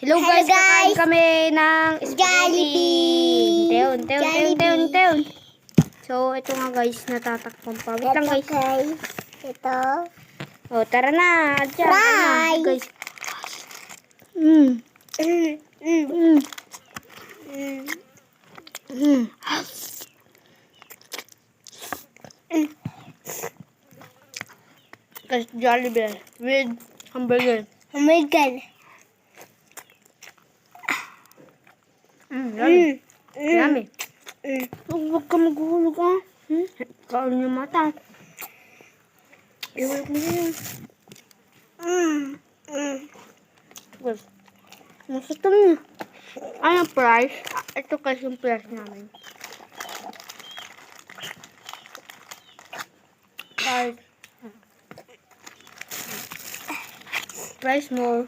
Hello guys, kakain guys. kami ng Jollibee. Teon. So, ito nga guys, natatakpan pa. Wait lang guys. Ito. O, tara na. Adyan. Fry. Guys. Guys, Jollibee with hamburger. Oh my God. Yummy. Yummy. Huwag ka maghulog ah. Kaon yung mata. Iwalak mo yun. Guys, masito niya. Ano price? Ito kasi yung price namin. Price more.